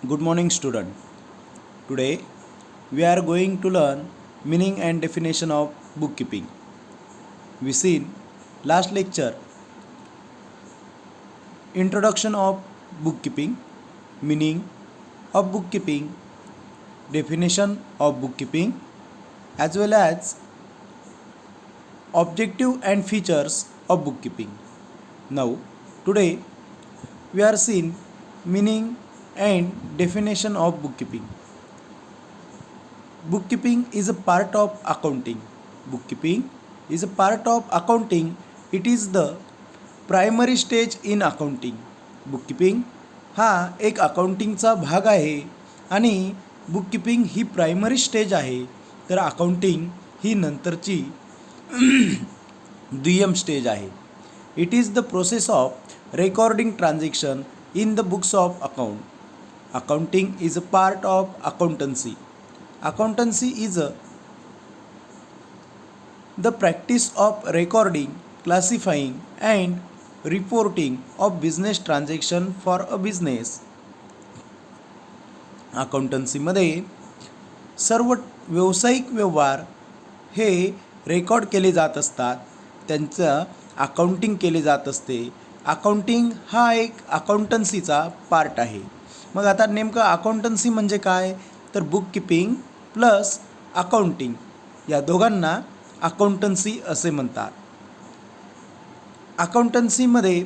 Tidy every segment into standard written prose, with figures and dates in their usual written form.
Good morning, student. Today we are going to learn meaning and definition of bookkeeping. We seen last lecture introduction of bookkeeping, meaning of bookkeeping, definition of bookkeeping, as well as objective and features of bookkeeping. Now, today we are seeing meaning and definition of bookkeeping. Bookkeeping is a part of accounting. Bookkeeping is a part of accounting. It is the primary stage in accounting. Bookkeeping हा एक अकाउंटिंगचा भाग आहे आणि bookkeeping ही primary stage आहे, तर accounting ही नंतरची दुय्यम stage आहे. It is the process of recording transaction in the books of account. Accounting is a part of accountancy. Accountancy is the practice of recording, classifying, and reporting of business transaction for a business. अकाउंटन्सीमध्ये सर्व व्यावसायिक व्यवहार हे record केले जात असतात, त्यांचं accounting केले जात असते. अकाउंटिंग हा एक अकाउंटन्सीचा पार्ट आहे. मग आता नेमकं अकाउंटन्सी म्हणजे काय, तर बुककीपिंग प्लस अकाउंटिंग या दोघांना अकाउंटन्सी असे म्हणतात. अकाउंटन्सीमध्ये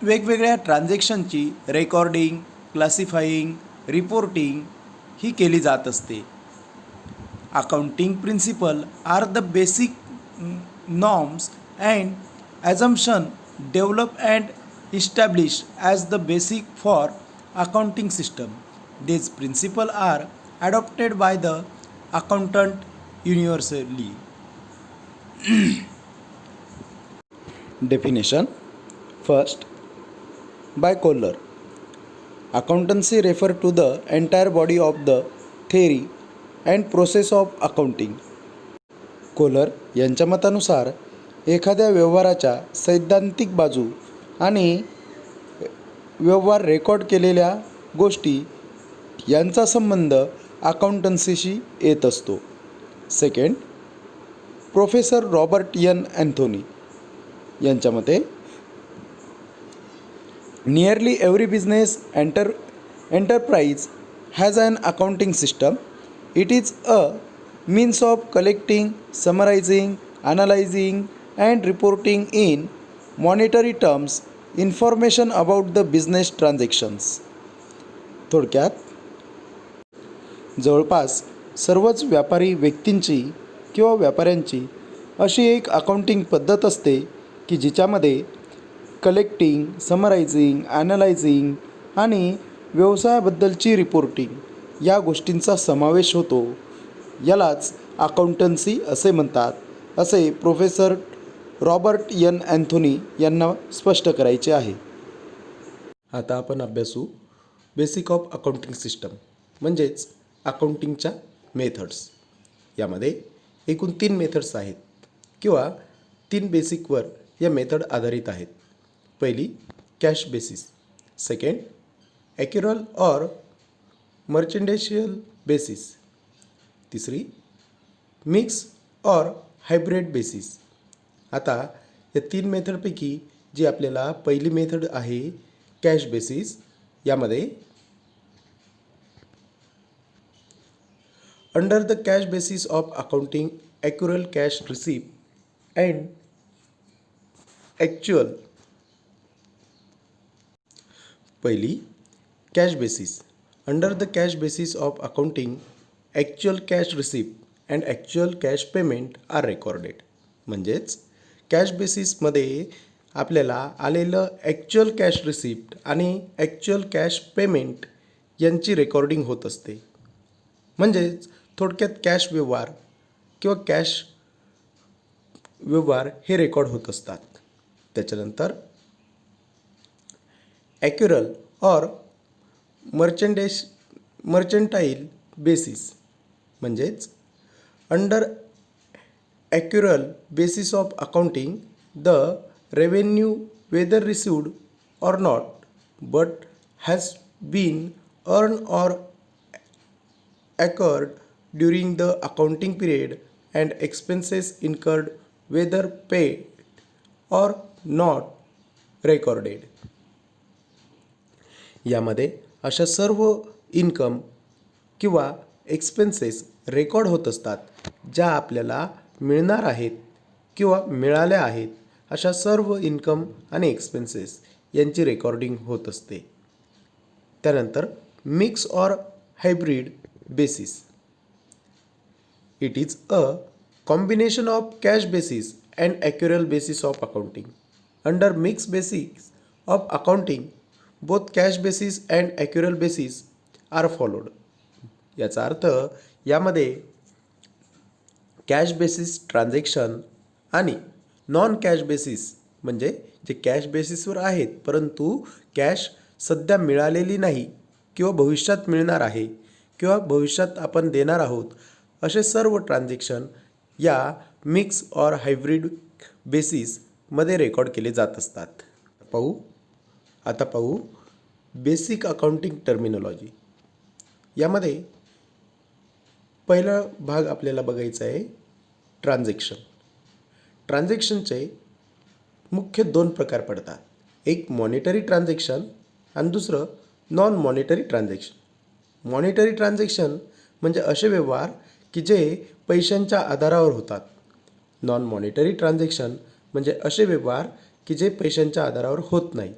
वेगवेगळ्या ट्रान्झॅक्शनची रेकॉर्डिंग, क्लासिफाईंग, रिपोर्टिंग ही केली जात असते. Accounting principle are the basic norms and assumption develop and establish as the basic for accounting system. These principles are adopted by the accountant universally. Definition. First, by Kohler, accountancy refer to the entire body of the theory and process of accounting. Kohler यांच्या मतानुसार एखाद्या व्यवहाराच्या सैद्धांतिक बाजू आणि व्यवहार record केलेल्या गोष्टी यांचा संबंध अकाउंटन्सीशी येत असतो. Second, professor Robert N Anthony यांच्या मते nearly every business enterprise has an accounting system. It is a means of collecting, summarising, analysing and reporting in monetary terms information about the business transactions. थोडक्यात जवळपास सर्वच व्यापारी व्यक्तींची किंवा व्यापाऱ्यांची अशी एक अकाउंटिंग पद्धत असते की जिच्यामध्ये कलेक्टिंग, समरायझिंग, ॲनालायझिंग आणि व्यवसायाबद्दलची रिपोर्टिंग या गोष्टींचा समावेश होतो. यालाच अकाउंटन्सी असे म्हणतात, असे प्रोफेसर रॉबर्ट एन अँथोनी यांना स्पष्ट करायचे आहे. आता आपण अभ्यासू बेसिक ऑफ अकाउंटिंग सिस्टम, म्हणजेच अकाउंटिंगच्या मेथड्स. यामध्ये एकूण 3 मेथड्स आहेत किंवा 3 बेसिकवर या मेथड आधारित आहेत. पहिली cash basis, second accrual or mercantile basis, तिसरी मिक्स ऑर हायब्रिड बेसिस. आता या 3 मेथडपैकी जी आपल्याला पहिली मेथड आहे कॅश बेसिस, यामध्ये under the cash basis of accounting accrual cash receipt and actual. पहिली cash basis. Under the cash basis of accounting actual cash receipt and actual cash payment are recorded. म्हणजेच कॅश बेसिसमध्ये आपल्याला आलेलं actual cash receipt आणि actual cash payment यांची recording होत असते. म्हणजेच थोडक्यात कॅश व्यवहार किंवा कॅश व्यवहार हे रेकॉर्ड होत असतात. त्याच्यानंतर ॲक्युरल ऑर मर्चंटाईल बेसिस, म्हणजेच under accrual basis of accounting the revenue whether received or not but has been earned or occurred during the accounting period and expenses incurred whether paid or not recorded. यामध्ये अशा सर्व income किंवा expenses record होत असतात ज्या आपल्याला मिळणार आहेत किंवा मिळाल्या आहेत. अशा सर्व इन्कम आणि एक्सपेन्सेस यांची रेकॉर्डिंग होत असते. त्यानंतर mix or hybrid basis. It is a combination of cash basis and accrual basis of accounting. Under mix basis of accounting both cash basis and accrual basis are followed. याचा अर्थ यामध्ये cash basis transaction आणि non cash basis म्हणजे जे cash बेसिसवर आहेत परंतु cash सध्या मिळालेली नाही किंवा भविष्यात मिळणार आहे किंवा भविष्यात आपण देणार आहोत असे सर्व ट्रान्झॅक्शन या मिक्स ऑर हायब्रिड बेसिसमध्ये रेकॉर्ड केले जात असतात. आता पाहू बेसिक अकाउंटिंग टर्मिनॉलॉजी. यामध्ये पहिला भाग आपल्याला बघायचा आहे ट्रान्झॅक्शन. ट्रान्झॅक्शनचे मुख्य दोन प्रकार पडतात. एक मॉनिटरी ट्रान्झॅक्शन आणि दुसरं non monetary transaction. Monetary transaction म्हणजे असे व्यवहार की जे पैशांच्या आधारावर होतात. नॉन मॉनिटरी ट्रान्झॅक्शन म्हणजे असे व्यवहार की जे पैशांच्या आधारावर होत नाही.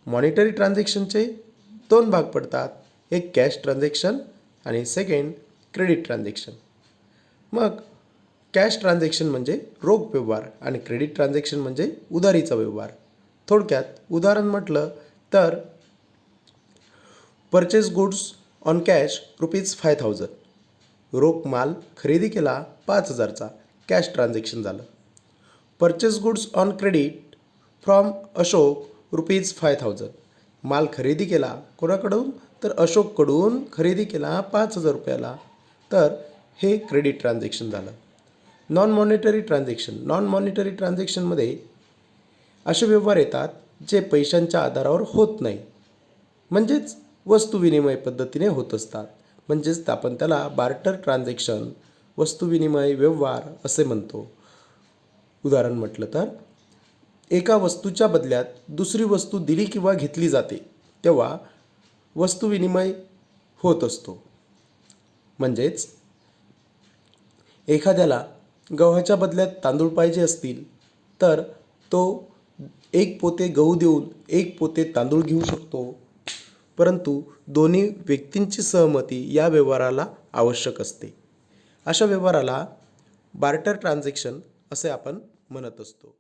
मॉनिटरी ट्रान्झॅक्शनचे दोन भाग पडतात. एक कॅश ट्रान्झॅक्शन आणि सेकंड क्रेडिट ट्रान्झॅक्शन. मग कॅश ट्रान्झॅक्शन म्हणजे रोख व्यवहार आणि क्रेडिट ट्रान्झॅक्शन म्हणजे उधारीचा व्यवहार. थोडक्यात उदाहरण म्हटलं तर परचेस गुड्स ऑन कॅश ₹5,000. रोख माल खरेदी केला 5,000चा कॅश ट्रान्झॅक्शन झालं. Purchase goods on credit from Ashok ₹5,000. माल खरेदी केला कोणाकडून तर अशोककडून खरेदी केला 5,000 रुपयाला तर हे क्रेडिट ट्रान्झॅक्शन झालं. नॉन मॉनिटरी ट्रान्झॅक्शनमध्ये असे व्यवहार येतात जे पैशांच्या आधारावर होत नाही म्हणजेच वस्तू विनिमय पद्धतीने होत असतात. म्हणजेच आपण त्याला बार्टर ट्रान्झॅक्शन वस्तू विनिमय व्यवहार असे म्हणतो. उदाहरण म्हटलं तर एका वस्तूच्या बदल्यात दुसरी वस्तू दिली किंवा घेतली जाते तेव्हा वस्तू विनिमय होत असतो. म्हणजेच एखाद्याला गव्हाच्या बदल्यात तांदूळ पाहिजे असतील तर तो 1 पोते गहू देऊन 1 पोते तांदूळ घेऊ शकतो. परंतु दोन्ही व्यक्तींची सहमती या व्यवहाराला आवश्यक असते. अशा व्यवहाराला बार्टर ट्रान्झॅक्शन असे आपण म्हणत असतो.